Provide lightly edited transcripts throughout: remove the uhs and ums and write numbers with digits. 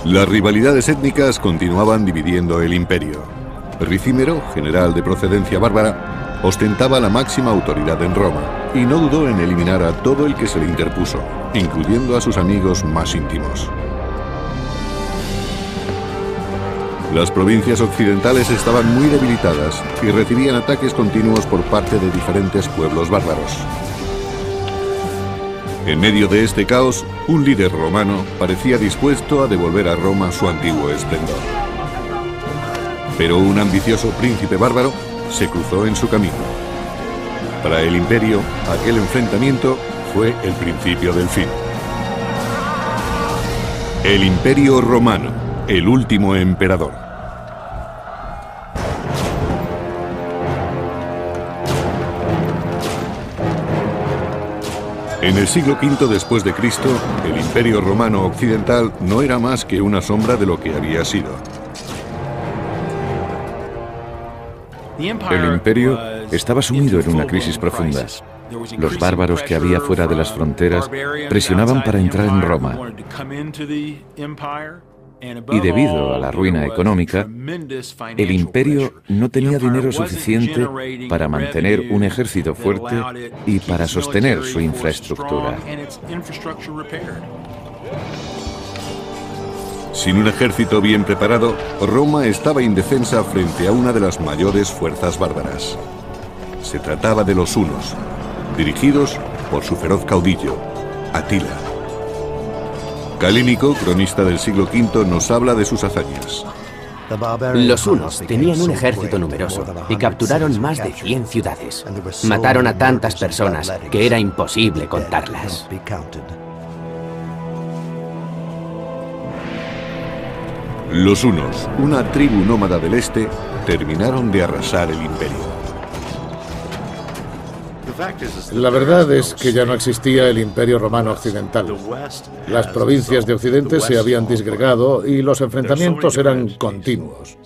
Las rivalidades étnicas continuaban dividiendo el imperio. Ricímero, general de procedencia bárbara, ostentaba la máxima autoridad en Roma y no dudó en eliminar a todo el que se le interpuso, incluyendo a sus amigos más íntimos. Las provincias occidentales estaban muy debilitadas y recibían ataques continuos por parte de diferentes pueblos bárbaros. En medio de este caos, un líder romano parecía dispuesto a devolver a Roma su antiguo esplendor. Pero un ambicioso príncipe bárbaro se cruzó en su camino. Para el imperio, aquel enfrentamiento fue el principio del fin. El Imperio Romano, el último emperador. En el siglo V después de Cristo, el Imperio Romano Occidental no era más que una sombra de lo que había sido. El imperio estaba sumido en una crisis profunda. Los bárbaros que había fuera de las fronteras presionaban para entrar en Roma. Y debido a la ruina económica, el imperio no tenía dinero suficiente para mantener un ejército fuerte y para sostener su infraestructura. Sin un ejército bien preparado, Roma estaba indefensa frente a una de las mayores fuerzas bárbaras. Se trataba de los hunos, dirigidos por su feroz caudillo, Atila. Calínico, cronista del siglo V, nos habla de sus hazañas. Los hunos tenían un ejército numeroso y capturaron más de 100 ciudades. Mataron a tantas personas que era imposible contarlas. Los hunos, una tribu nómada del este, terminaron de arrasar el imperio. La verdad es que ya no existía el Imperio Romano Occidental. Las provincias de Occidente se habían disgregado y los enfrentamientos eran continuos.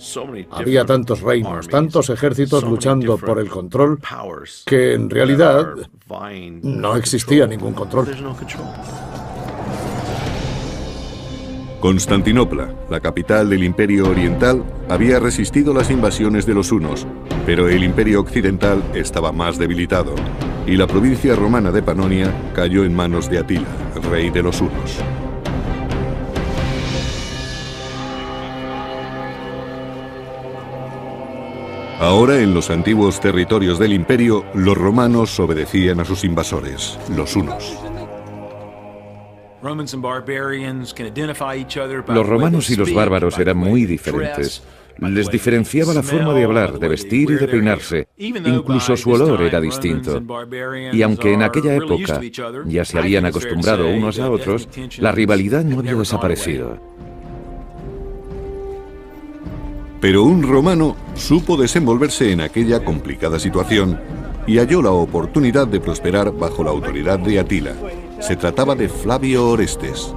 Había tantos reinos, tantos ejércitos luchando por el control, que en realidad no existía ningún control. Constantinopla, la capital del Imperio Oriental, había resistido las invasiones de los hunos, pero el Imperio Occidental estaba más debilitado, y la provincia romana de Panonia cayó en manos de Atila, rey de los hunos. Ahora, en los antiguos territorios del imperio, los romanos obedecían a sus invasores, los hunos. Los romanos y los bárbaros eran muy diferentes. Les diferenciaba la forma de hablar, de vestir y de peinarse. Incluso su olor era distinto. Y aunque en aquella época ya se habían acostumbrado unos a otros, la rivalidad no había desaparecido. Pero un romano supo desenvolverse en aquella complicada situación y halló la oportunidad de prosperar bajo la autoridad de Atila. Se trataba de Flavio Orestes.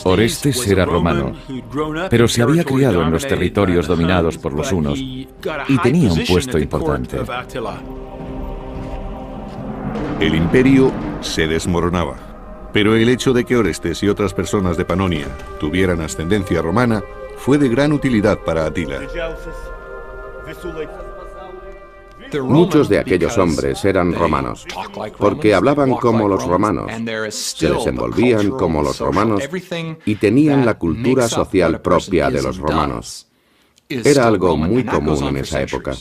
Orestes era romano, pero se había criado en los territorios dominados por los hunos y tenía un puesto importante. El imperio se desmoronaba, pero el hecho de que Orestes y otras personas de Panonia tuvieran ascendencia romana fue de gran utilidad para Atila. Muchos de aquellos hombres eran romanos, porque hablaban como los romanos, se desenvolvían como los romanos y tenían la cultura social propia de los romanos. Era algo muy común en esa época.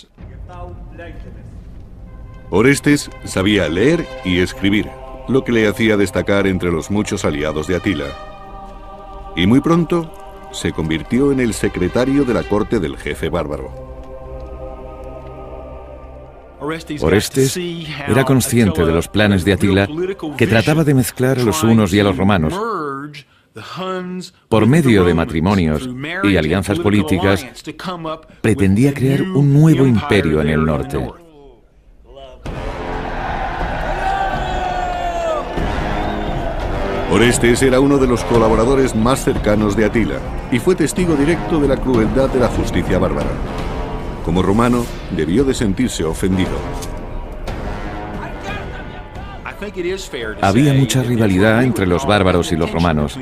Orestes sabía leer y escribir, lo que le hacía destacar entre los muchos aliados de Atila. Y muy pronto se convirtió en el secretario de la corte del jefe bárbaro. Orestes era consciente de los planes de Atila, que trataba de mezclar a los hunos y a los romanos. Por medio de matrimonios y alianzas políticas, pretendía crear un nuevo imperio en el norte. Orestes era uno de los colaboradores más cercanos de Atila y fue testigo directo de la crueldad de la justicia bárbara. Como romano, debió de sentirse ofendido. Había mucha rivalidad entre los bárbaros y los romanos.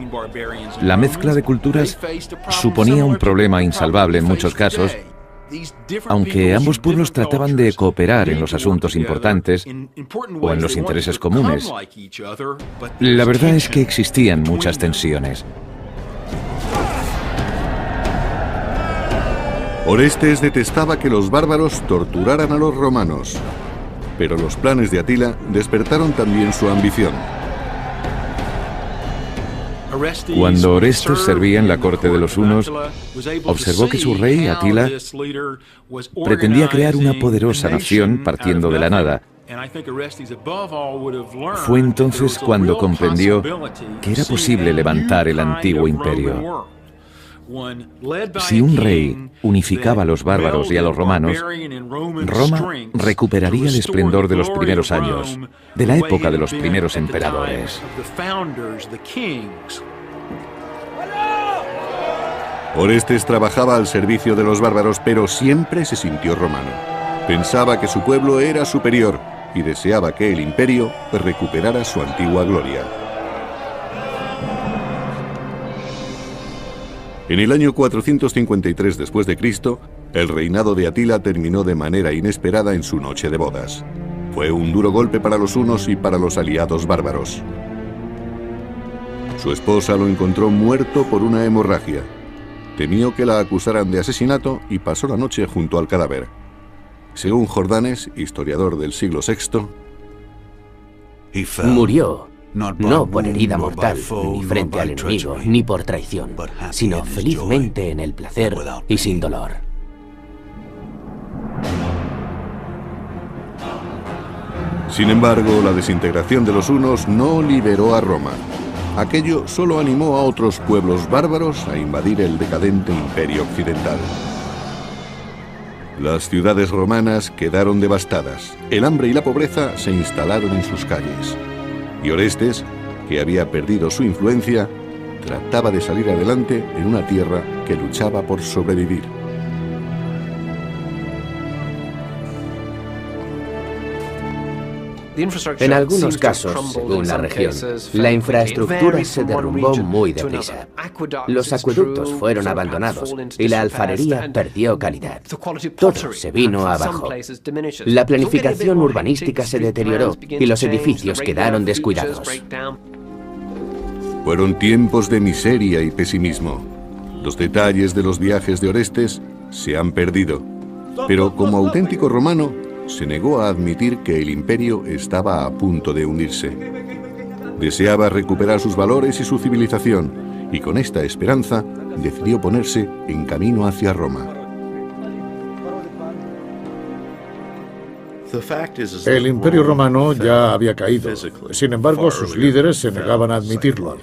La mezcla de culturas suponía un problema insalvable en muchos casos, aunque ambos pueblos trataban de cooperar en los asuntos importantes o en los intereses comunes. La verdad es que existían muchas tensiones. Orestes detestaba que los bárbaros torturaran a los romanos, pero los planes de Atila despertaron también su ambición. Cuando Orestes servía en la corte de los hunos, observó que su rey, Atila, pretendía crear una poderosa nación partiendo de la nada. Fue entonces cuando comprendió que era posible levantar el antiguo imperio. Si un rey unificaba a los bárbaros y a los romanos, Roma recuperaría el esplendor de los primeros años, de la época de los primeros emperadores. Orestes trabajaba al servicio de los bárbaros, pero siempre se sintió romano. Pensaba que su pueblo era superior y deseaba que el imperio recuperara su antigua gloria. En el año 453 después de Cristo, el reinado de Atila terminó de manera inesperada en su noche de bodas. Fue un duro golpe para los hunos y para los aliados bárbaros. Su esposa lo encontró muerto por una hemorragia. Temió que la acusaran de asesinato y pasó la noche junto al cadáver. Según Jordanes, historiador del siglo VI, murió no por herida mortal, ni frente al enemigo, ni por traición, sino felizmente en el placer y sin dolor. Sin embargo, la desintegración de los hunos no liberó a Roma. Aquello solo animó a otros pueblos bárbaros a invadir el decadente imperio occidental. Las ciudades romanas quedaron devastadas. El hambre y la pobreza se instalaron en sus calles. Y Orestes, que había perdido su influencia, trataba de salir adelante en una tierra que luchaba por sobrevivir. En algunos casos, según la región, la infraestructura se derrumbó muy deprisa. Los acueductos fueron abandonados y la alfarería perdió calidad. Todo se vino abajo. La planificación urbanística se deterioró y los edificios quedaron descuidados. Fueron tiempos de miseria y pesimismo. Los detalles de los viajes de Orestes se han perdido, pero como auténtico romano, se negó a admitir que el imperio estaba a punto de hundirse. Deseaba recuperar sus valores y su civilización, y con esta esperanza decidió ponerse en camino hacia Roma. El imperio romano ya había caído. Sin embargo, sus líderes se negaban a admitirlo.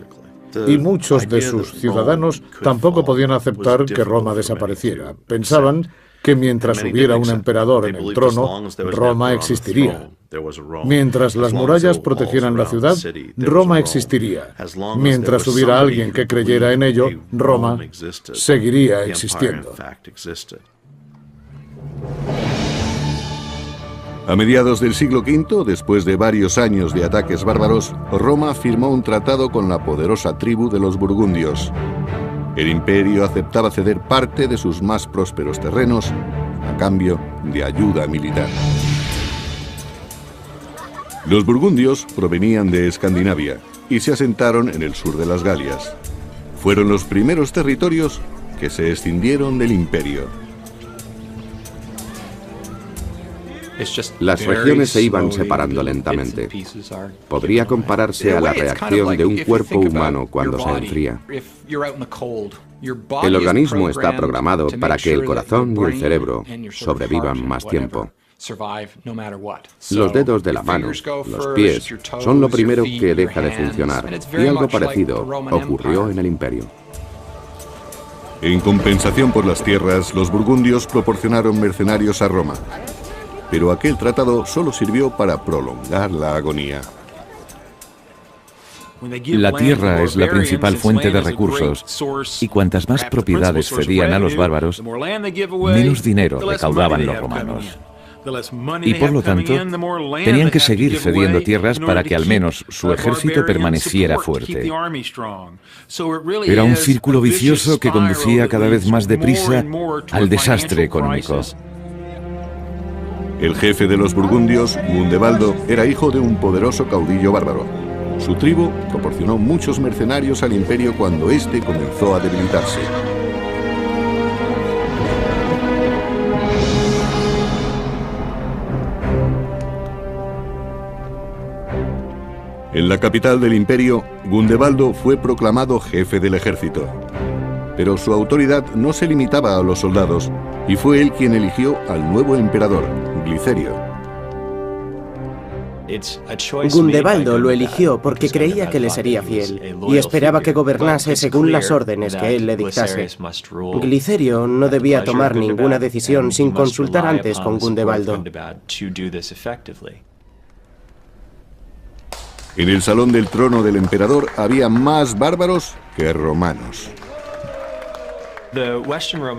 Y muchos de sus ciudadanos tampoco podían aceptar que Roma desapareciera. Pensaban que mientras hubiera un emperador en el trono, Roma existiría. Mientras las murallas protegieran la ciudad, Roma existiría. Mientras hubiera alguien que creyera en ello, Roma seguiría existiendo. A mediados del siglo V, después de varios años de ataques bárbaros, Roma firmó un tratado con la poderosa tribu de los burgundios. El imperio aceptaba ceder parte de sus más prósperos terrenos a cambio de ayuda militar. Los burgundios provenían de Escandinavia y se asentaron en el sur de las Galias. Fueron los primeros territorios que se escindieron del imperio. Las regiones se iban separando lentamente. Podría compararse a la reacción de un cuerpo humano cuando se enfría. El organismo está programado para que el corazón y el cerebro sobrevivan más tiempo. Los dedos de la mano, los pies, son lo primero que deja de funcionar, y algo parecido ocurrió en el imperio. En compensación por las tierras, los burgundios proporcionaron mercenarios a Roma. Pero aquel tratado solo sirvió para prolongar la agonía. La tierra es la principal fuente de recursos, y cuantas más propiedades cedían a los bárbaros, menos dinero recaudaban los romanos. y por lo tanto tenían que seguir cediendo tierras para que al menos su ejército permaneciera fuerte. Era un círculo vicioso que conducía cada vez más deprisa al desastre económico. El jefe de los burgundios, Gundebaldo, era hijo de un poderoso caudillo bárbaro. Su tribu proporcionó muchos mercenarios al imperio cuando éste comenzó a debilitarse. En la capital del imperio, Gundebaldo fue proclamado jefe del ejército. Pero su autoridad no se limitaba a los soldados, y fue él quien eligió al nuevo emperador, Glicerio. Gundebaldo lo eligió porque creía que le sería fiel y esperaba que gobernase según las órdenes que él le dictase. Glicerio no debía tomar ninguna decisión sin consultar antes con Gundebaldo. En el salón del trono del emperador había más bárbaros que romanos.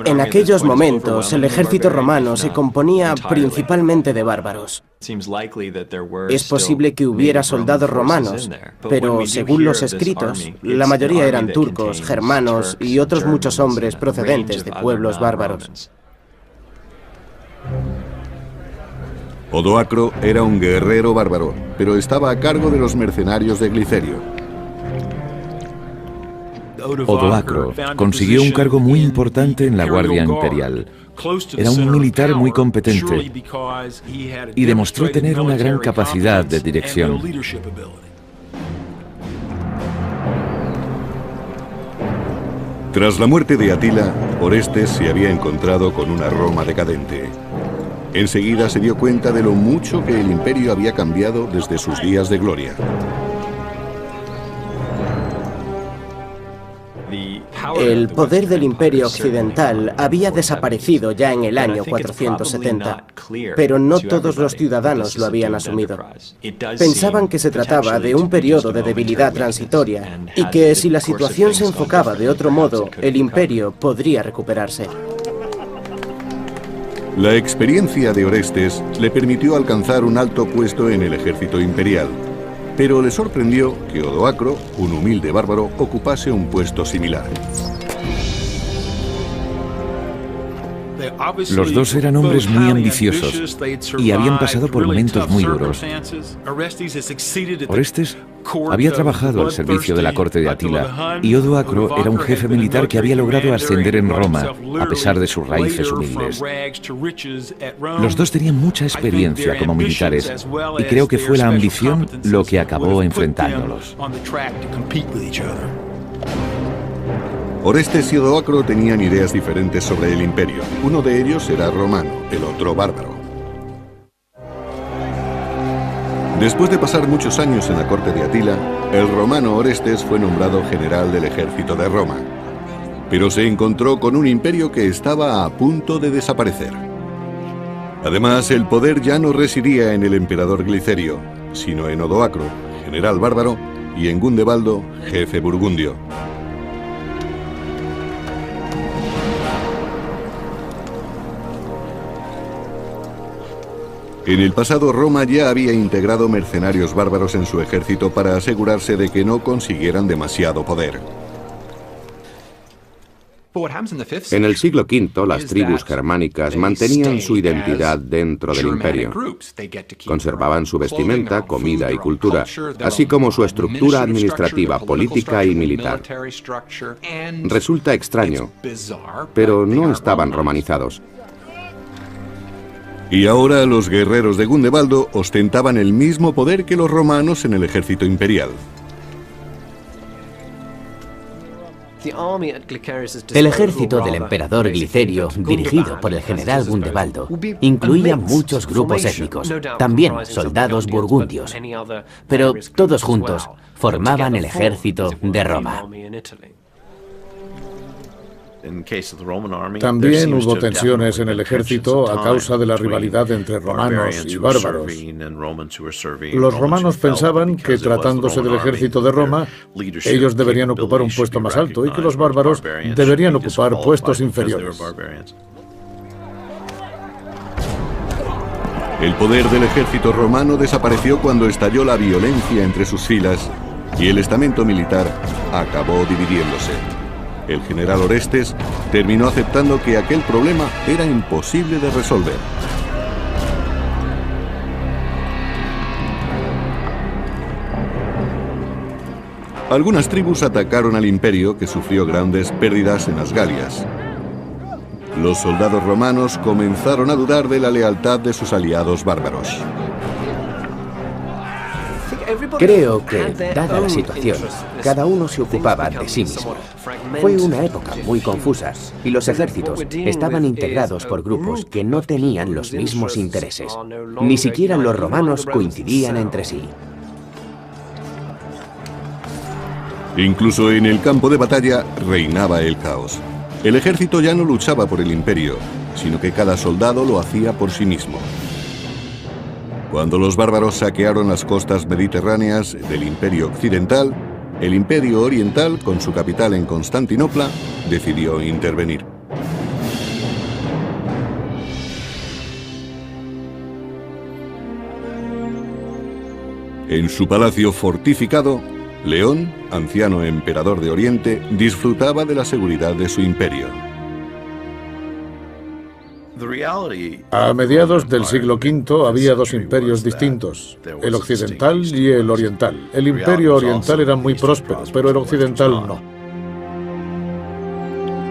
En aquellos momentos, el ejército romano se componía principalmente de bárbaros. Es posible que hubiera soldados romanos, pero según los escritos, la mayoría eran turcos, germanos y otros muchos hombres procedentes de pueblos bárbaros. Odoacro era un guerrero bárbaro, pero estaba a cargo de los mercenarios de Glicerio. Odoacro consiguió un cargo muy importante en la Guardia Imperial. Era un militar muy competente y demostró tener una gran capacidad de dirección. Tras la muerte de Atila, Orestes se había encontrado con una Roma decadente. Enseguida se dio cuenta de lo mucho que el imperio había cambiado desde sus días de gloria. El poder del Imperio Occidental había desaparecido ya en el año 470, pero no todos los ciudadanos lo habían asumido. Pensaban que se trataba de un periodo de debilidad transitoria y que si la situación se enfocaba de otro modo, el imperio podría recuperarse. La experiencia de Orestes le permitió alcanzar un alto puesto en el ejército imperial, pero le sorprendió que Odoacro, un humilde bárbaro, ocupase un puesto similar. Los dos eran hombres muy ambiciosos y habían pasado por momentos muy duros. Orestes había trabajado al servicio de la corte de Atila y Odoacro era un jefe militar que había logrado ascender en Roma a pesar de sus raíces humildes. Los dos tenían mucha experiencia como militares y creo que fue la ambición lo que acabó enfrentándolos. Orestes y Odoacro tenían ideas diferentes sobre el imperio. Uno de ellos era romano, el otro bárbaro. Después de pasar muchos años en la corte de Atila, el romano Orestes fue nombrado general del ejército de Roma. Pero se encontró con un imperio que estaba a punto de desaparecer. Además, el poder ya no residía en el emperador Glicerio, sino en Odoacro, general bárbaro, y en Gundebaldo, jefe burgundio. En el pasado, Roma ya había integrado mercenarios bárbaros en su ejército para asegurarse de que no consiguieran demasiado poder. En el siglo V, las tribus germánicas mantenían su identidad dentro del imperio. Conservaban su vestimenta, comida y cultura, así como su estructura administrativa, política y militar. Resulta extraño, pero no estaban romanizados. Y ahora los guerreros de Gundebaldo ostentaban el mismo poder que los romanos en el ejército imperial. El ejército del emperador Glicerio, dirigido por el general Gundebaldo, incluía muchos grupos étnicos, también soldados burgundios, pero todos juntos formaban el ejército de Roma. También hubo tensiones en el ejército a causa de la rivalidad entre romanos y bárbaros. Los romanos pensaban que, tratándose del ejército de Roma, ellos deberían ocupar un puesto más alto y que los bárbaros deberían ocupar puestos inferiores. El poder del ejército romano desapareció cuando estalló la violencia entre sus filas y el estamento militar acabó dividiéndose. El general Orestes terminó aceptando que aquel problema era imposible de resolver. Algunas tribus atacaron al imperio, que sufrió grandes pérdidas en las Galias. Los soldados romanos comenzaron a dudar de la lealtad de sus aliados bárbaros. Creo que, dada la situación, cada uno se ocupaba de sí mismo. Fue una época muy confusa y los ejércitos estaban integrados por grupos que no tenían los mismos intereses. Ni siquiera los romanos coincidían entre sí. Incluso en el campo de batalla reinaba el caos. El ejército ya no luchaba por el imperio, sino que cada soldado lo hacía por sí mismo. Cuando los bárbaros saquearon las costas mediterráneas del Imperio Occidental, el Imperio Oriental, con su capital en Constantinopla, decidió intervenir. En su palacio fortificado, León, anciano emperador de Oriente, disfrutaba de la seguridad de su imperio. A mediados del siglo V había dos imperios distintos, el occidental y el oriental. El imperio oriental era muy próspero, pero el occidental no.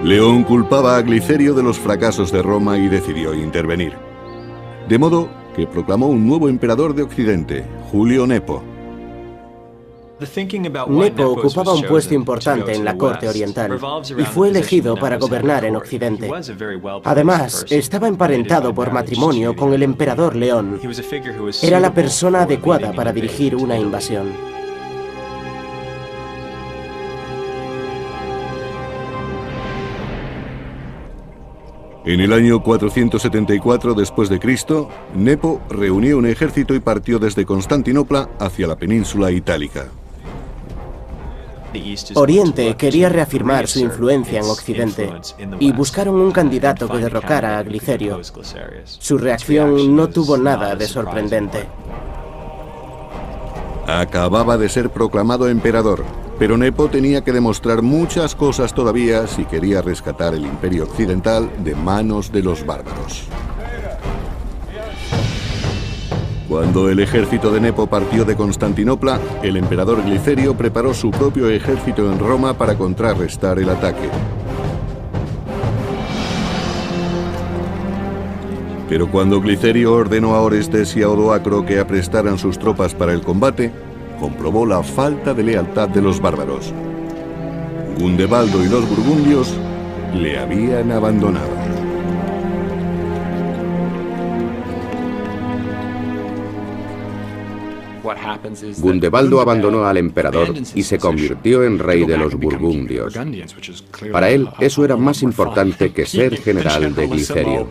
León culpaba a Glicerio de los fracasos de Roma y decidió intervenir. De modo que proclamó un nuevo emperador de Occidente, Julio Nepo. Nepo ocupaba un puesto importante en la corte oriental y fue elegido para gobernar en Occidente. Además, estaba emparentado por matrimonio con el emperador León. Era la persona adecuada para dirigir una invasión. En el año 474 después de Cristo, Nepo reunió un ejército y partió desde Constantinopla hacia la península itálica. Oriente quería reafirmar su influencia en Occidente y buscaron un candidato que derrocara a Glicerio. Su reacción no tuvo nada de sorprendente. Acababa de ser proclamado emperador, pero Nepo tenía que demostrar muchas cosas todavía si quería rescatar el imperio occidental de manos de los bárbaros. Cuando el ejército de Nepo partió de Constantinopla, el emperador Glicerio preparó su propio ejército en Roma para contrarrestar el ataque. Pero cuando Glicerio ordenó a Orestes y a Odoacro que aprestaran sus tropas para el combate, comprobó la falta de lealtad de los bárbaros. Gundebaldo y los burgundios le habían abandonado. Gundebaldo abandonó al emperador y se convirtió en rey de los burgundios. Para él, eso era más importante que ser general de Glicerio.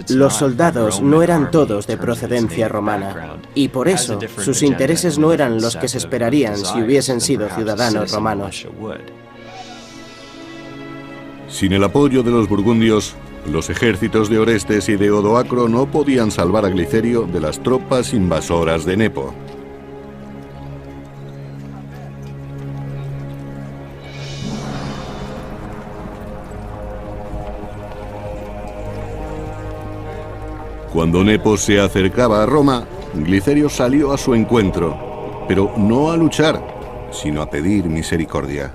Los soldados no eran todos de procedencia romana, y por eso sus intereses no eran los que se esperarían si hubiesen sido ciudadanos romanos. Sin el apoyo de los burgundios, los ejércitos de Orestes y de Odoacro no podían salvar a Glicerio de las tropas invasoras de Nepo. Cuando Nepo se acercaba a Roma, Glicerio salió a su encuentro, pero no a luchar, sino a pedir misericordia.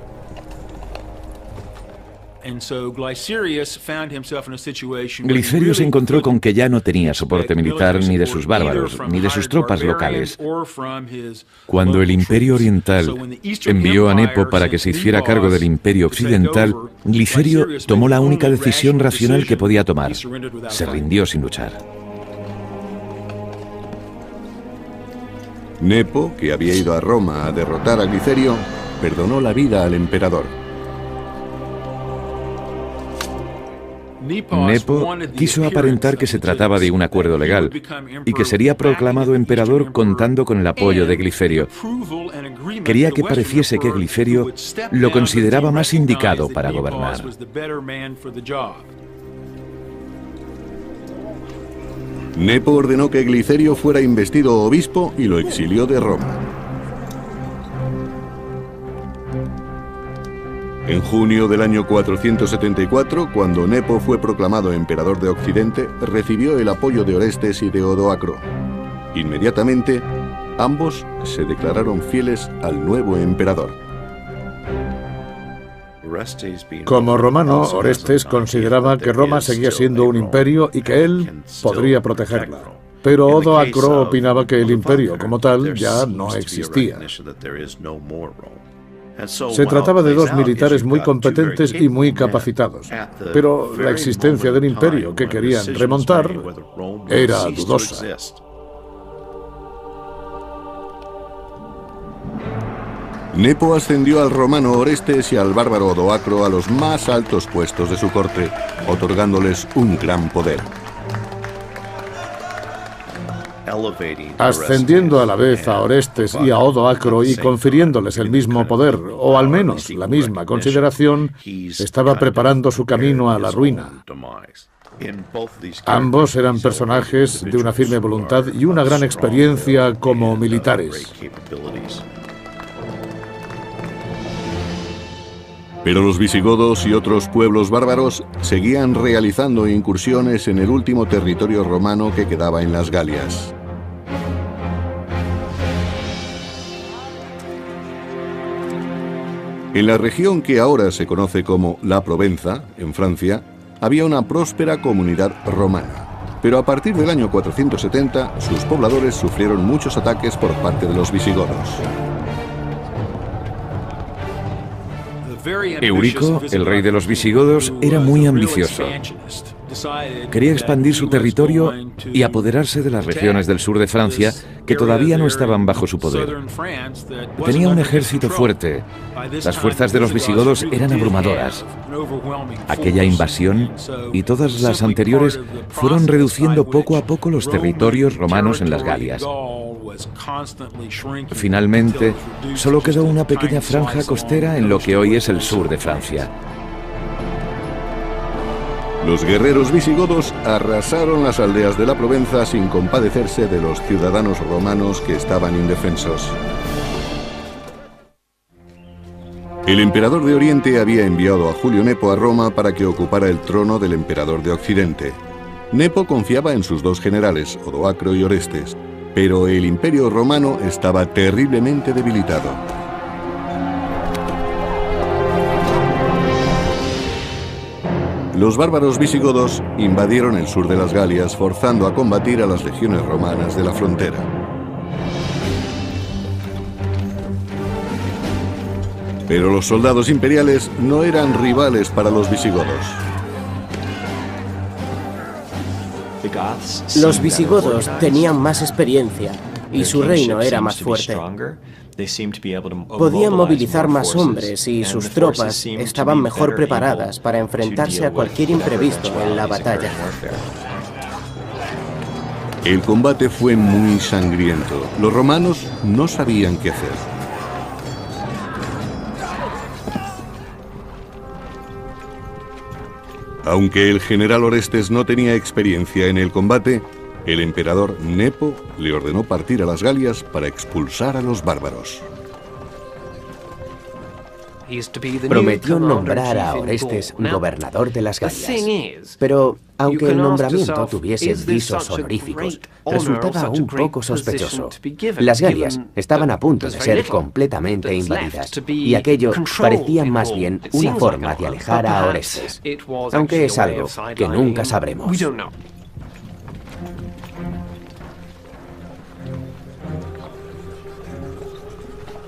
Glicerio se encontró con que ya no tenía soporte militar ni de sus bárbaros, ni de sus tropas locales. Cuando el Imperio Oriental envió a Nepo para que se hiciera cargo del Imperio Occidental, Glicerio tomó la única decisión racional que podía tomar. Se rindió sin luchar. Nepo, que había ido a Roma a derrotar a Glicerio, perdonó la vida al emperador. Nepo quiso aparentar que se trataba de un acuerdo legal y que sería proclamado emperador contando con el apoyo de Glicerio. Quería que pareciese que Glicerio lo consideraba más indicado para gobernar. Nepo ordenó que Glicerio fuera investido obispo y lo exilió de Roma. En junio del año 474, cuando Nepo fue proclamado emperador de Occidente, recibió el apoyo de Orestes y de Odoacro. Inmediatamente, ambos se declararon fieles al nuevo emperador. Como romano, Orestes consideraba que Roma seguía siendo un imperio y que él podría protegerla. Pero Odoacro opinaba que el imperio como tal ya no existía. Se trataba de dos militares muy competentes y muy capacitados, pero la existencia del imperio que querían remontar era dudosa. Nepo ascendió al romano Orestes y al bárbaro Odoacro a los más altos puestos de su corte, otorgándoles un gran poder. Ascendiendo a la vez a Orestes y a Odoacro y confiriéndoles el mismo poder, o al menos la misma consideración, estaba preparando su camino a la ruina. Ambos eran personajes de una firme voluntad y una gran experiencia como militares. Pero los visigodos y otros pueblos bárbaros seguían realizando incursiones en el último territorio romano que quedaba en las Galias. En la región que ahora se conoce como la Provenza, en Francia, había una próspera comunidad romana. Pero a partir del año 470, sus pobladores sufrieron muchos ataques por parte de los visigodos. Eurico, el rey de los visigodos, era muy ambicioso. Quería expandir su territorio y apoderarse de las regiones del sur de Francia que todavía no estaban bajo su poder. Tenía un ejército fuerte. Las fuerzas de los visigodos eran abrumadoras. Aquella invasión y todas las anteriores fueron reduciendo poco a poco los territorios romanos en las Galias. Finalmente, solo quedó una pequeña franja costera en lo que hoy es el sur de Francia. Los guerreros visigodos arrasaron las aldeas de la Provenza sin compadecerse de los ciudadanos romanos que estaban indefensos. El emperador de Oriente había enviado a Julio Nepo a Roma para que ocupara el trono del emperador de Occidente. Nepo confiaba en sus dos generales, Odoacro y Orestes, pero el imperio romano estaba terriblemente debilitado. Los bárbaros visigodos invadieron el sur de las Galias, forzando a combatir a las legiones romanas de la frontera. Pero los soldados imperiales no eran rivales para los visigodos. Los visigodos tenían más experiencia y su reino era más fuerte. Podían movilizar más hombres y sus tropas estaban mejor preparadas para enfrentarse a cualquier imprevisto en la batalla. El combate fue muy sangriento. Los romanos no sabían qué hacer. Aunque el general Orestes no tenía experiencia en el combate, el emperador Nepo le ordenó partir a las Galias para expulsar a los bárbaros. Prometió nombrar a Orestes gobernador de las Galias. Pero, aunque el nombramiento tuviese visos honoríficos, resultaba un poco sospechoso. Las Galias estaban a punto de ser completamente invadidas, y aquello parecía más bien una forma de alejar a Orestes, aunque es algo que nunca sabremos.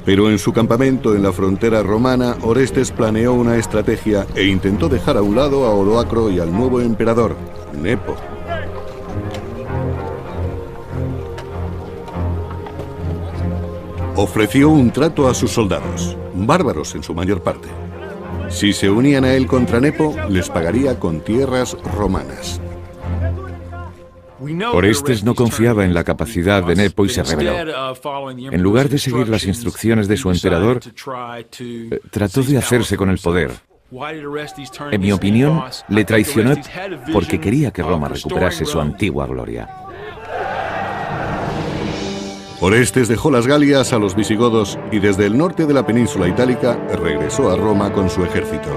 Pero en su campamento en la frontera romana, Orestes planeó una estrategia e intentó dejar a un lado a Odoacro y al nuevo emperador, Nepo. Ofreció un trato a sus soldados, bárbaros en su mayor parte. Si se unían a él contra Nepo, les pagaría con tierras romanas. Orestes no confiaba en la capacidad de Nepo y se rebeló. En lugar de seguir las instrucciones de su emperador, trató de hacerse con el poder. En mi opinión, le traicionó porque quería que Roma recuperase su antigua gloria. Orestes dejó las Galias a los visigodos y desde el norte de la península itálica regresó a Roma con su ejército.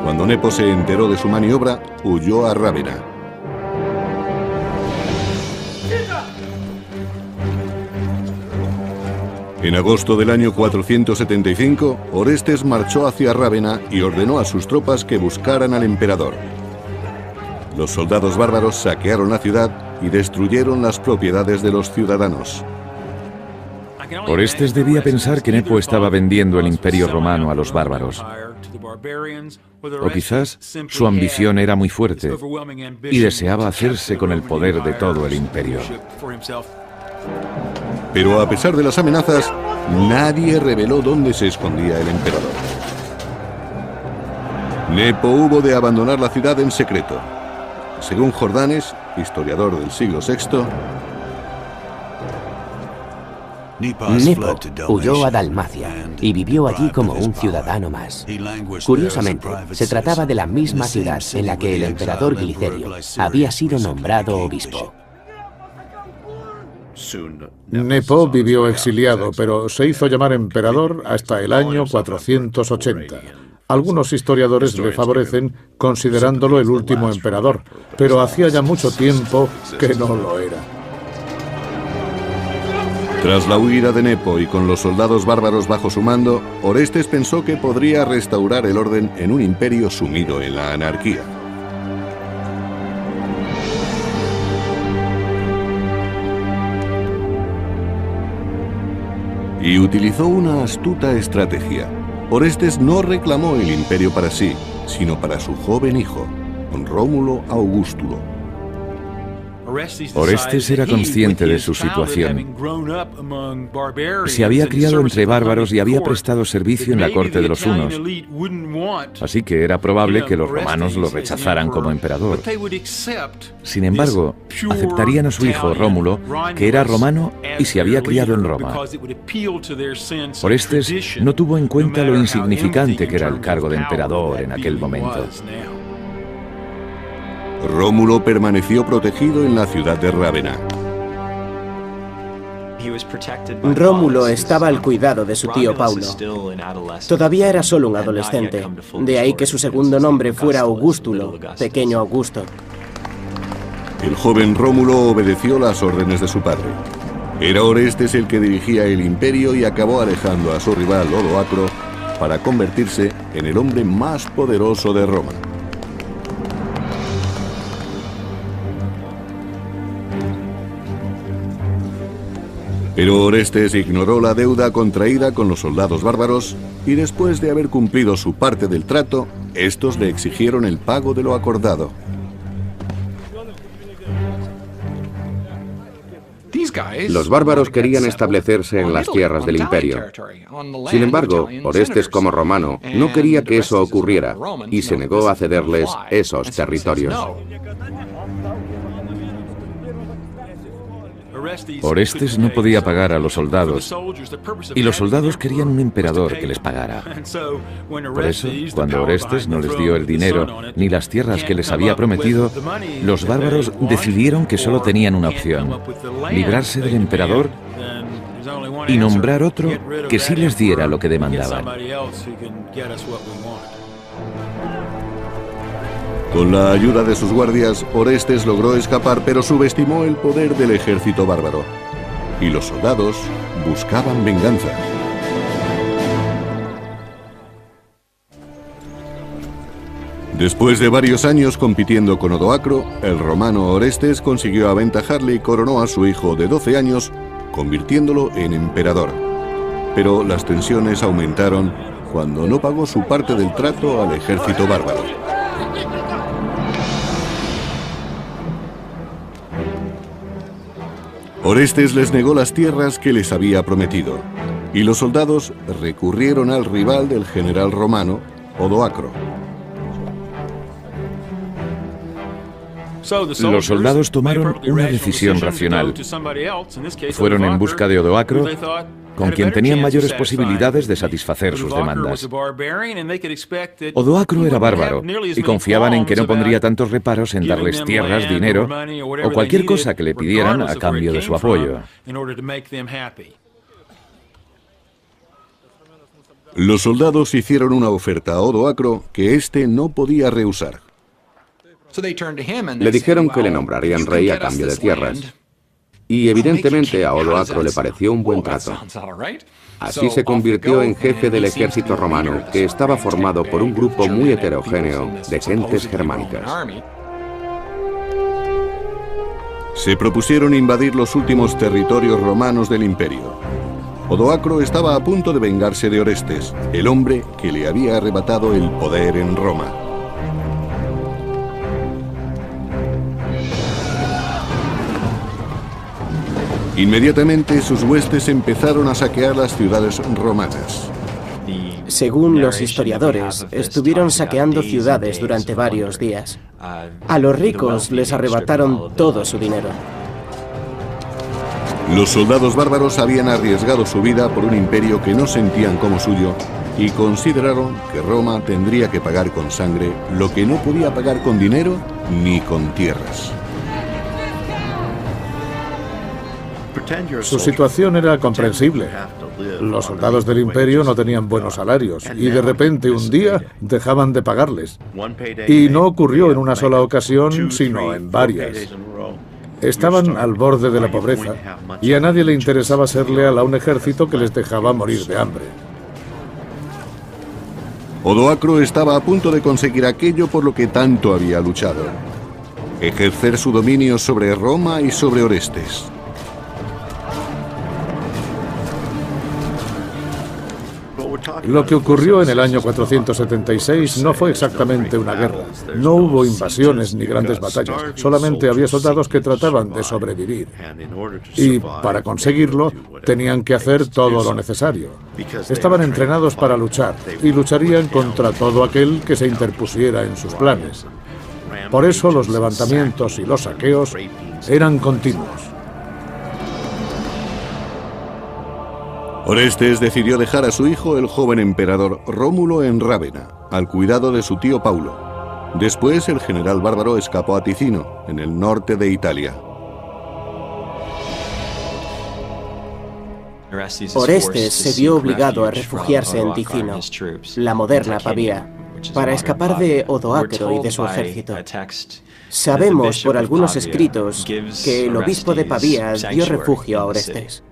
Cuando Nepo se enteró de su maniobra, huyó a Rávena. En agosto del año 475, Orestes marchó hacia Rávena y ordenó a sus tropas que buscaran al emperador. Los soldados bárbaros saquearon la ciudad y destruyeron las propiedades de los ciudadanos. Orestes debía pensar que Nepo estaba vendiendo el imperio romano a los bárbaros. O quizás su ambición era muy fuerte y deseaba hacerse con el poder de todo el imperio. Pero a pesar de las amenazas, nadie reveló dónde se escondía el emperador. Nepo hubo de abandonar la ciudad en secreto. Según Jordanes, historiador del siglo VI, Nepo huyó a Dalmacia y vivió allí como un ciudadano más. Curiosamente, se trataba de la misma ciudad en la que el emperador Glicerio había sido nombrado obispo. Nepo vivió exiliado, pero se hizo llamar emperador hasta el año 480. Algunos historiadores le favorecen considerándolo el último emperador, pero hacía ya mucho tiempo que no lo era. Tras la huida de Nepo y con los soldados bárbaros bajo su mando, Orestes pensó que podría restaurar el orden en un imperio sumido en la anarquía. Y utilizó una astuta estrategia. Orestes no reclamó el imperio para sí, sino para su joven hijo, Rómulo Augustulo. Orestes era consciente de su situación. Se había criado entre bárbaros y había prestado servicio en la corte de los hunos. Así que era probable que los romanos lo rechazaran como emperador. Sin embargo, aceptarían a su hijo Rómulo, que era romano y se había criado en Roma. Orestes no tuvo en cuenta lo insignificante que era el cargo de emperador en aquel momento. Rómulo permaneció protegido en la ciudad de Rávena. Rómulo estaba al cuidado de su tío Paulo. Todavía era solo un adolescente, de ahí que su segundo nombre fuera Augustulo, pequeño Augusto. El joven Rómulo obedeció las órdenes de su padre. Era Orestes el que dirigía el imperio y acabó alejando a su rival Odoacro para convertirse en el hombre más poderoso de Roma. Pero Orestes ignoró la deuda contraída con los soldados bárbaros y después de haber cumplido su parte del trato, estos le exigieron el pago de lo acordado. Los bárbaros querían establecerse en las tierras del imperio. Sin embargo, Orestes como romano no quería que eso ocurriera y se negó a cederles esos territorios. Orestes no podía pagar a los soldados, y los soldados querían un emperador que les pagara. Por eso, cuando Orestes no les dio el dinero ni las tierras que les había prometido, los bárbaros decidieron que solo tenían una opción: librarse del emperador y nombrar otro que sí les diera lo que demandaban. Con la ayuda de sus guardias, Orestes logró escapar, pero subestimó el poder del ejército bárbaro. Y los soldados buscaban venganza. Después de varios años compitiendo con Odoacro, el romano Orestes consiguió aventajarle y coronó a su hijo de 12 años, convirtiéndolo en emperador. Pero las tensiones aumentaron cuando no pagó su parte del trato al ejército bárbaro. Orestes les negó las tierras que les había prometido, y los soldados recurrieron al rival del general romano, Odoacro. Los soldados tomaron una decisión racional. Fueron en busca de Odoacro con quien tenían mayores posibilidades de satisfacer sus demandas. Odoacro era bárbaro y confiaban en que no pondría tantos reparos en darles tierras, dinero o cualquier cosa que le pidieran a cambio de su apoyo. Los soldados hicieron una oferta a Odoacro que éste no podía rehusar. Le dijeron que le nombrarían rey a cambio de tierras. Y evidentemente a Odoacro le pareció un buen trato. Así se convirtió en jefe del ejército romano, que estaba formado por un grupo muy heterogéneo de gentes germánicas. Se propusieron invadir los últimos territorios romanos del imperio. Odoacro estaba a punto de vengarse de Orestes, el hombre que le había arrebatado el poder en Roma. Inmediatamente sus huestes empezaron a saquear las ciudades romanas. Según los historiadores, estuvieron saqueando ciudades durante varios días. A los ricos les arrebataron todo su dinero. Los soldados bárbaros habían arriesgado su vida por un imperio que no sentían como suyo y consideraron que Roma tendría que pagar con sangre lo que no podía pagar con dinero ni con tierras. Su situación era comprensible. Los soldados del imperio no tenían buenos salarios y de repente un día dejaban de pagarles. Y no ocurrió en una sola ocasión, sino en varias. Estaban al borde de la pobreza y a nadie le interesaba ser leal a un ejército que les dejaba morir de hambre. Odoacro estaba a punto de conseguir aquello por lo que tanto había luchado: ejercer su dominio sobre Roma y sobre Orestes. Lo que ocurrió en el año 476 no fue exactamente una guerra. No hubo invasiones ni grandes batallas, solamente había soldados que trataban de sobrevivir. Y para conseguirlo, tenían que hacer todo lo necesario. Estaban entrenados para luchar y lucharían contra todo aquel que se interpusiera en sus planes. Por eso los levantamientos y los saqueos eran continuos. Orestes decidió dejar a su hijo, el joven emperador Rómulo, en Rávena, al cuidado de su tío Paulo. Después, el general bárbaro escapó a Ticino, en el norte de Italia. Orestes se vio obligado a refugiarse en Ticino, la moderna Pavía, para escapar de Odoacro y de su ejército. Sabemos por algunos escritos que el obispo de Pavía dio refugio a Orestes.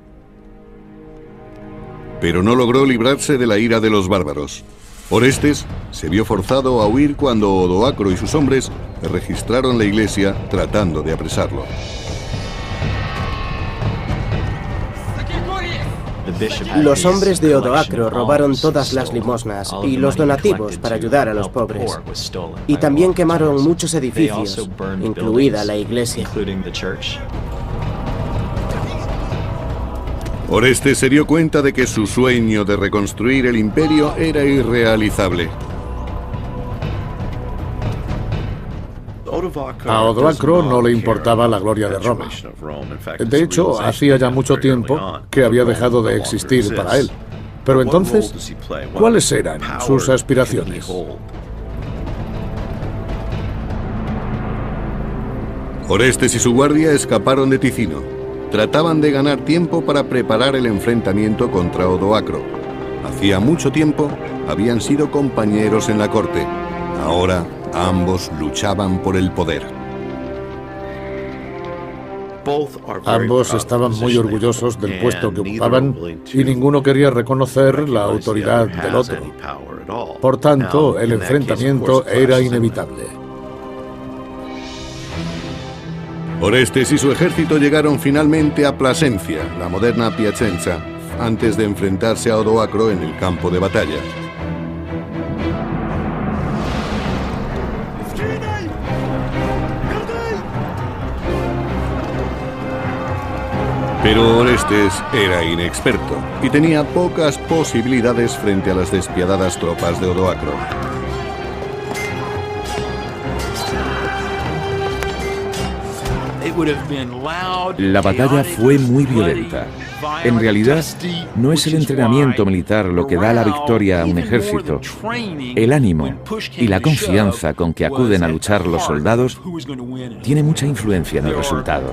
Pero no logró librarse de la ira de los bárbaros. Orestes se vio forzado a huir cuando Odoacro y sus hombres registraron la iglesia tratando de apresarlo. Los hombres de Odoacro robaron todas las limosnas y los donativos para ayudar a los pobres. Y también quemaron muchos edificios, incluida la iglesia. Orestes se dio cuenta de que su sueño de reconstruir el imperio era irrealizable. A Odoacro no le importaba la gloria de Roma. De hecho, hacía ya mucho tiempo que había dejado de existir para él. Pero entonces, ¿cuáles eran sus aspiraciones? Orestes y su guardia escaparon de Ticino. Trataban de ganar tiempo para preparar el enfrentamiento contra Odoacro. Hacía mucho tiempo habían sido compañeros en la corte. Ahora ambos luchaban por el poder. Ambos estaban muy orgullosos del puesto que ocupaban y ninguno quería reconocer la autoridad del otro. Por tanto, el enfrentamiento era inevitable. Orestes y su ejército llegaron finalmente a Plasencia, la moderna Piacenza, antes de enfrentarse a Odoacro en el campo de batalla. Pero Orestes era inexperto y tenía pocas posibilidades frente a las despiadadas tropas de Odoacro. La batalla fue muy violenta. En realidad, no es el entrenamiento militar lo que da la victoria a un ejército. El ánimo y la confianza con que acuden a luchar los soldados tiene mucha influencia en el resultado.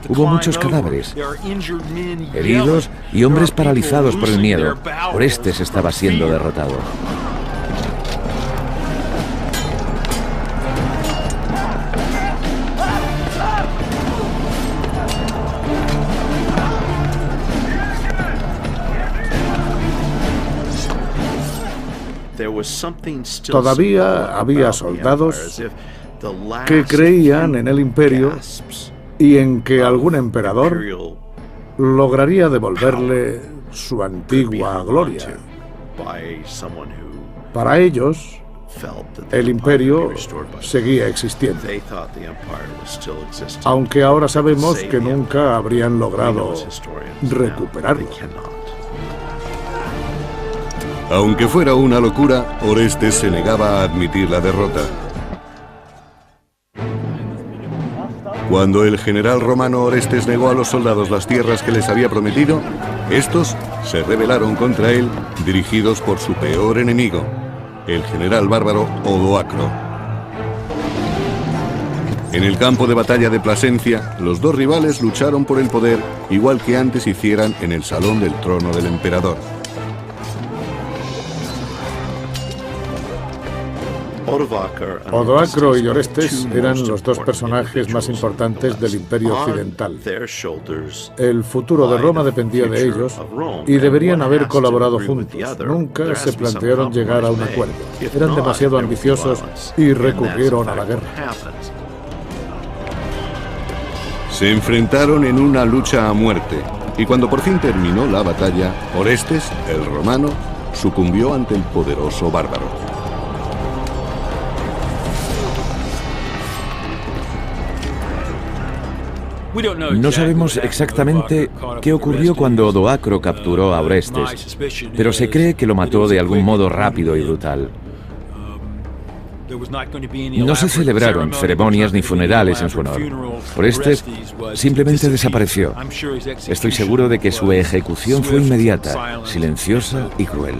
Hubo muchos cadáveres, heridos y hombres paralizados por el miedo. Orestes estaba siendo derrotado. Todavía había soldados que creían en el imperio y en que algún emperador lograría devolverle su antigua gloria. Para ellos, el imperio seguía existiendo, aunque ahora sabemos que nunca habrían logrado recuperarlo. Aunque fuera una locura, Orestes se negaba a admitir la derrota. Cuando el general romano Orestes negó a los soldados las tierras que les había prometido, estos se rebelaron contra él, dirigidos por su peor enemigo, el general bárbaro Odoacro. En el campo de batalla de Plasencia, los dos rivales lucharon por el poder, igual que antes hicieran en el salón del trono del emperador. Odoacro y Orestes eran los dos personajes más importantes del Imperio Occidental. El futuro de Roma dependía de ellos y deberían haber colaborado juntos. Nunca se plantearon llegar a un acuerdo. Eran demasiado ambiciosos y recurrieron a la guerra. Se enfrentaron en una lucha a muerte, y cuando por fin terminó la batalla, Orestes, el romano, sucumbió ante el poderoso bárbaro. No sabemos exactamente qué ocurrió cuando Odoacro capturó a Orestes, pero se cree que lo mató de algún modo rápido y brutal. No se celebraron ceremonias ni funerales en su honor. Orestes simplemente desapareció. Estoy seguro de que su ejecución fue inmediata, silenciosa y cruel.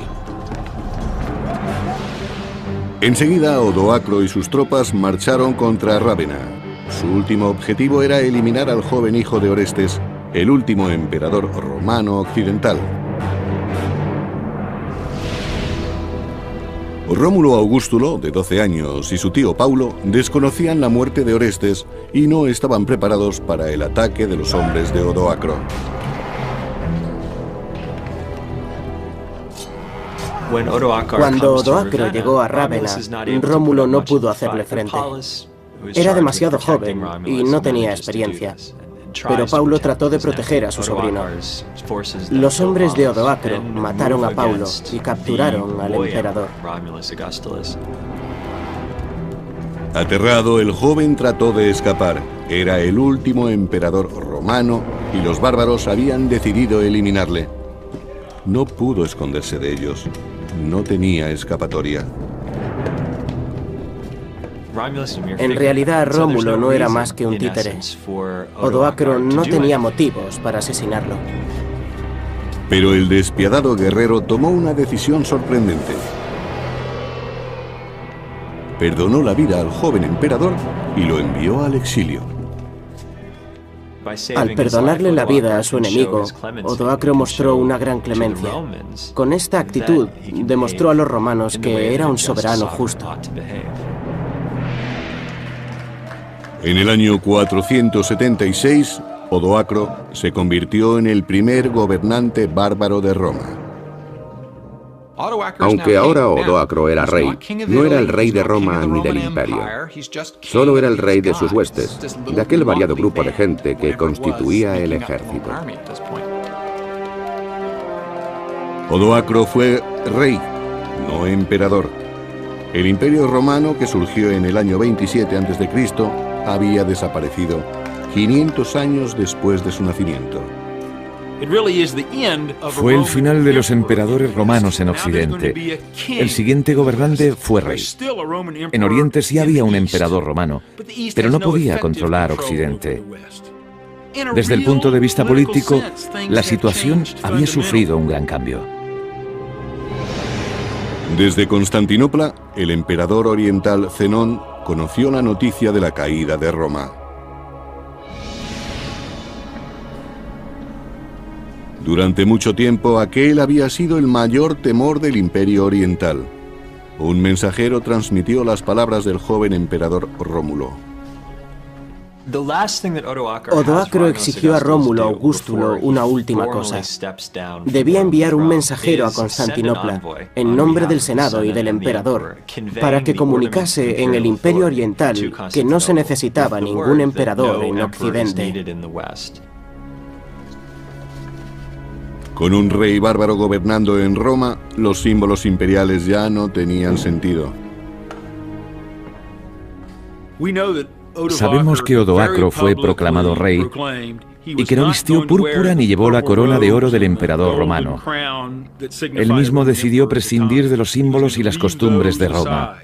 Enseguida, Odoacro y sus tropas marcharon contra Rávena. Su último objetivo era eliminar al joven hijo de Orestes, el último emperador romano occidental. Rómulo Augustulo, de 12 años, y su tío Paulo desconocían la muerte de Orestes y no estaban preparados para el ataque de los hombres de Odoacro. Cuando Odoacro llegó a Rávena, Rómulo no pudo hacerle frente. Era demasiado joven y no tenía experiencia, pero Paulo trató de proteger a su sobrino. Los hombres de Odoacro mataron a Paulo y capturaron al emperador. Aterrado, el joven trató de escapar. Era el último emperador romano y los bárbaros habían decidido eliminarle. No pudo esconderse de ellos. No tenía escapatoria. En realidad, Rómulo no era más que un títere. Odoacro no tenía motivos para asesinarlo. Pero el despiadado guerrero tomó una decisión sorprendente. Perdonó la vida al joven emperador y lo envió al exilio. Al perdonarle la vida a su enemigo, Odoacro mostró una gran clemencia. Con esta actitud, demostró a los romanos que era un soberano justo. En el año 476, Odoacro se convirtió en el primer gobernante bárbaro de Roma. Aunque ahora Odoacro era rey, no era el rey de Roma ni del imperio. Solo era el rey de sus huestes, de aquel variado grupo de gente que constituía el ejército. Odoacro fue rey, no emperador. El imperio romano, que surgió en el año 27 a.C., había desaparecido 500 años después de su nacimiento. Fue el final de los emperadores romanos en Occidente. El siguiente gobernante fue rey. En Oriente sí había un emperador romano, pero no podía controlar Occidente. Desde el punto de vista político, la situación había sufrido un gran cambio. Desde Constantinopla, el emperador oriental Zenón conoció la noticia de la caída de Roma. Durante mucho tiempo, aquel había sido el mayor temor del Imperio Oriental. Un mensajero transmitió las palabras del joven emperador Rómulo. Odoacro exigió a Rómulo Augustulo una última cosa. Debía enviar un mensajero a Constantinopla, en nombre del Senado y del emperador, para que comunicase en el Imperio Oriental que no se necesitaba ningún emperador en Occidente. Con un rey bárbaro gobernando en Roma, los símbolos imperiales ya no tenían sentido. Sabemos que Odoacro fue proclamado rey y que no vistió púrpura ni llevó la corona de oro del emperador romano. Él mismo decidió prescindir de los símbolos y las costumbres de Roma.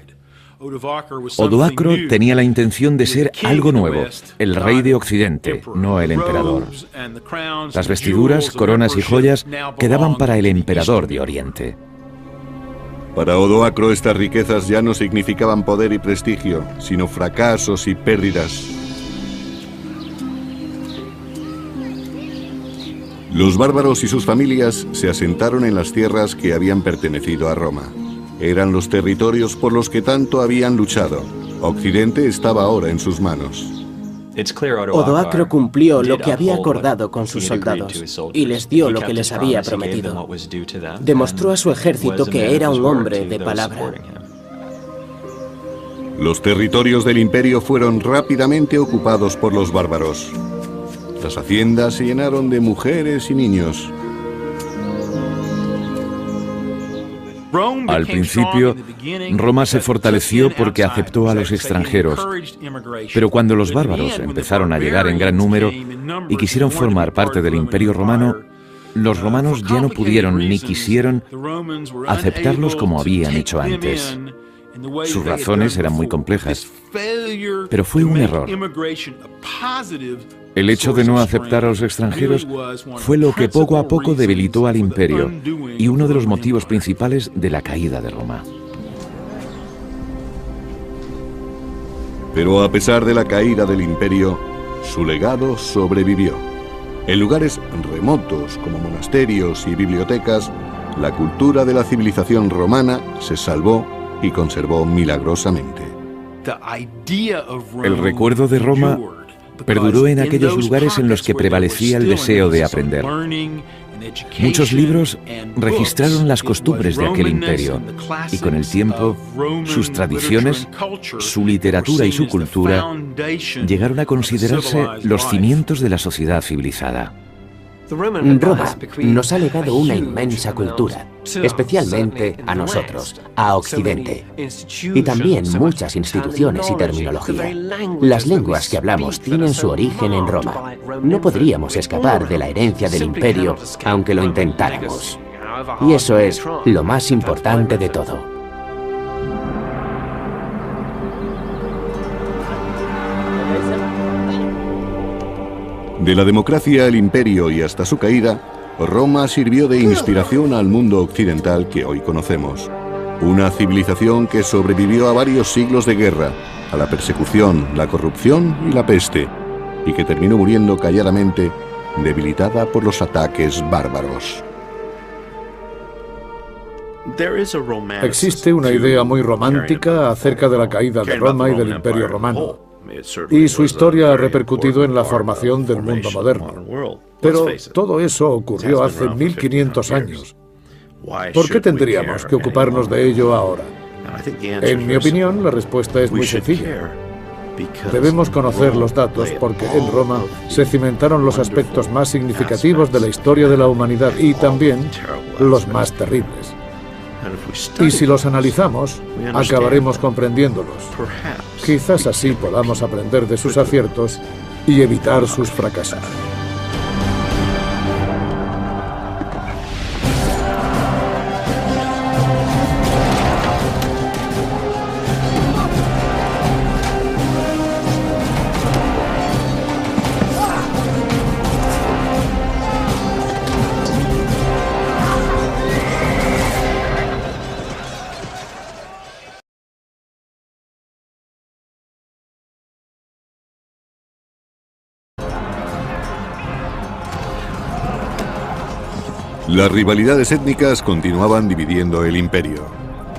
Odoacro tenía la intención de ser algo nuevo, el rey de Occidente, no el emperador. Las vestiduras, coronas y joyas quedaban para el emperador de Oriente. Para Odoacro estas riquezas ya no significaban poder y prestigio, sino fracasos y pérdidas. Los bárbaros y sus familias se asentaron en las tierras que habían pertenecido a Roma. Eran los territorios por los que tanto habían luchado. Occidente estaba ahora en sus manos. Odoacro cumplió lo que había acordado con sus soldados y les dio lo que les había prometido. Demostró a su ejército que era un hombre de palabra. Los territorios del imperio fueron rápidamente ocupados por los bárbaros. Las haciendas se llenaron de mujeres y niños. Al principio, Roma se fortaleció porque aceptó a los extranjeros, pero cuando los bárbaros empezaron a llegar en gran número y quisieron formar parte del Imperio Romano, los romanos ya no pudieron ni quisieron aceptarlos como habían hecho antes. Sus razones eran muy complejas, pero fue un error. El hecho de no aceptar a los extranjeros fue lo que poco a poco debilitó al imperio y uno de los motivos principales de la caída de Roma. Pero a pesar de la caída del imperio, su legado sobrevivió. En lugares remotos como monasterios y bibliotecas, la cultura de la civilización romana se salvó y conservó milagrosamente. El recuerdo de Roma perduró en aquellos lugares en los que prevalecía el deseo de aprender. Muchos libros registraron las costumbres de aquel imperio y con el tiempo sus tradiciones, su literatura y su cultura llegaron a considerarse los cimientos de la sociedad civilizada. Roma nos ha legado una inmensa cultura, especialmente a nosotros, a Occidente, y también muchas instituciones y terminología. Las lenguas que hablamos tienen su origen en Roma. No podríamos escapar de la herencia del imperio, aunque lo intentáramos. Y eso es lo más importante de todo. De la democracia al imperio y hasta su caída, Roma sirvió de inspiración al mundo occidental que hoy conocemos. Una civilización que sobrevivió a varios siglos de guerra, a la persecución, la corrupción y la peste, y que terminó muriendo calladamente, debilitada por los ataques bárbaros. Existe una idea muy romántica acerca de la caída de Roma y del Imperio Romano. Y su historia ha repercutido en la formación del mundo moderno. Pero todo eso ocurrió hace 1500 años. ¿Por qué tendríamos que ocuparnos de ello ahora? En mi opinión, la respuesta es muy sencilla. Debemos conocer los datos porque en Roma se cimentaron los aspectos más significativos de la historia de la humanidad y también los más terribles. Y si los analizamos, acabaremos comprendiéndolos. Quizás así podamos aprender de sus aciertos y evitar sus fracasos. Las rivalidades étnicas continuaban dividiendo el imperio.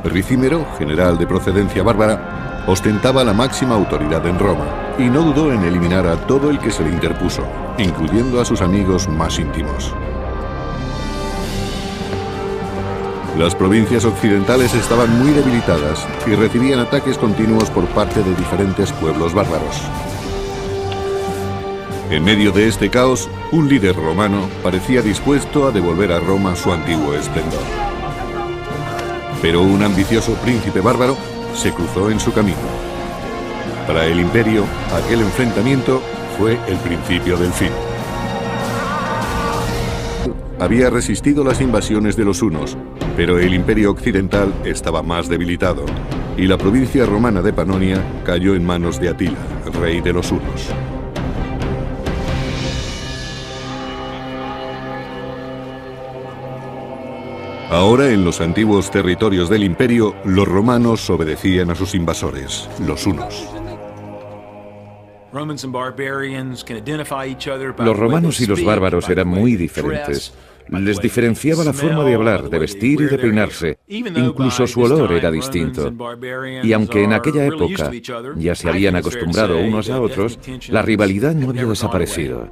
Ricímero, general de procedencia bárbara, ostentaba la máxima autoridad en Roma y no dudó en eliminar a todo el que se le interpuso, incluyendo a sus amigos más íntimos. Las provincias occidentales estaban muy debilitadas y recibían ataques continuos por parte de diferentes pueblos bárbaros. En medio de este caos, un líder romano parecía dispuesto a devolver a Roma su antiguo esplendor. Pero un ambicioso príncipe bárbaro se cruzó en su camino. Para el imperio, aquel enfrentamiento fue el principio del fin. Había resistido las invasiones de los hunos, pero el imperio occidental estaba más debilitado, y la provincia romana de Panonia cayó en manos de Atila, rey de los hunos. Ahora, en los antiguos territorios del imperio, los romanos obedecían a sus invasores, los hunos. Los romanos y los bárbaros eran muy diferentes. Les diferenciaba la forma de hablar, de vestir y de peinarse. Incluso su olor era distinto. Y aunque en aquella época ya se habían acostumbrado unos a otros, la rivalidad no había desaparecido.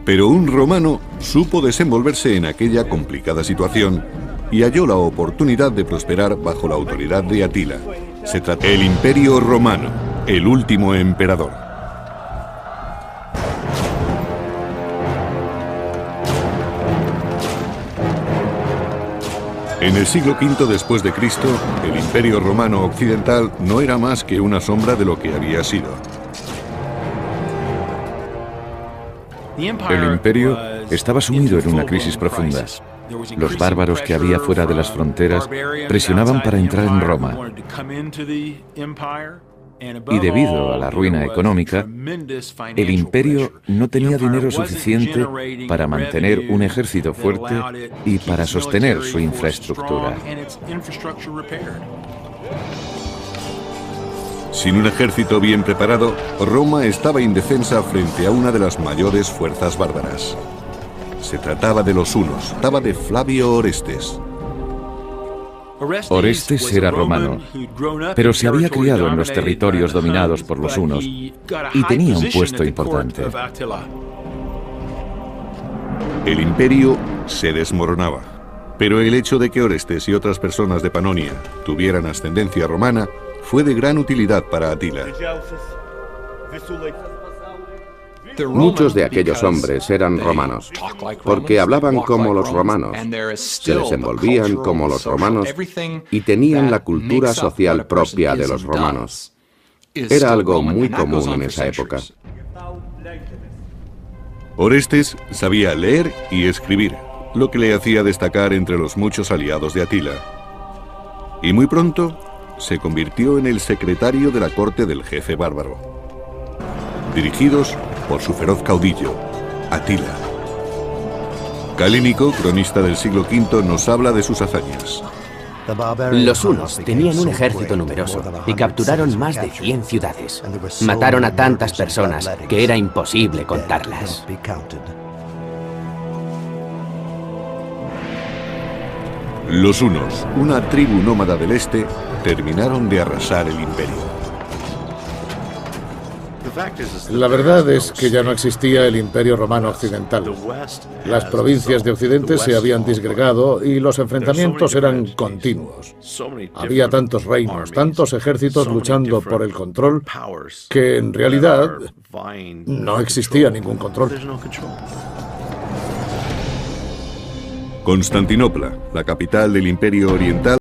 Pero un romano supo desenvolverse en aquella complicada situación y halló la oportunidad de prosperar bajo la autoridad de Atila. Se trata del Imperio Romano, el último emperador. En el siglo V después de Cristo, el Imperio Romano Occidental no era más que una sombra de lo que había sido. El imperio estaba sumido en una crisis profunda. Los bárbaros que había fuera de las fronteras presionaban para entrar en Roma. Y debido a la ruina económica, el imperio no tenía dinero suficiente para mantener un ejército fuerte y para sostener su infraestructura. Sin un ejército bien preparado, Roma estaba indefensa frente a una de las mayores fuerzas bárbaras. Se trataba de los hunos, se trataba de Flavio Orestes. Orestes era romano, pero se había criado en los territorios dominados por los hunos y tenía un puesto importante. El imperio se desmoronaba, pero el hecho de que Orestes y otras personas de Panonia tuvieran ascendencia romana fue de gran utilidad para Atila. Muchos de aquellos hombres eran romanos, porque hablaban como los romanos, se desenvolvían como los romanos y tenían la cultura social propia de los romanos. Era algo muy común en esa época. Orestes sabía leer y escribir, lo que le hacía destacar entre los muchos aliados de Atila. Y muy pronto se convirtió en el secretario de la corte del jefe bárbaro, dirigidos por su feroz caudillo, Atila. Calínico, cronista del siglo V, nos habla de sus hazañas. Los hunos tenían un ejército numeroso y capturaron más de 100 ciudades. Mataron a tantas personas que era imposible contarlas. Los hunos, una tribu nómada del este, terminaron de arrasar el imperio. La verdad es que ya no existía el Imperio Romano Occidental. Las provincias de Occidente se habían disgregado y los enfrentamientos eran continuos. Había tantos reinos, tantos ejércitos luchando por el control, que en realidad no existía ningún control. Constantinopla, la capital del Imperio Oriental,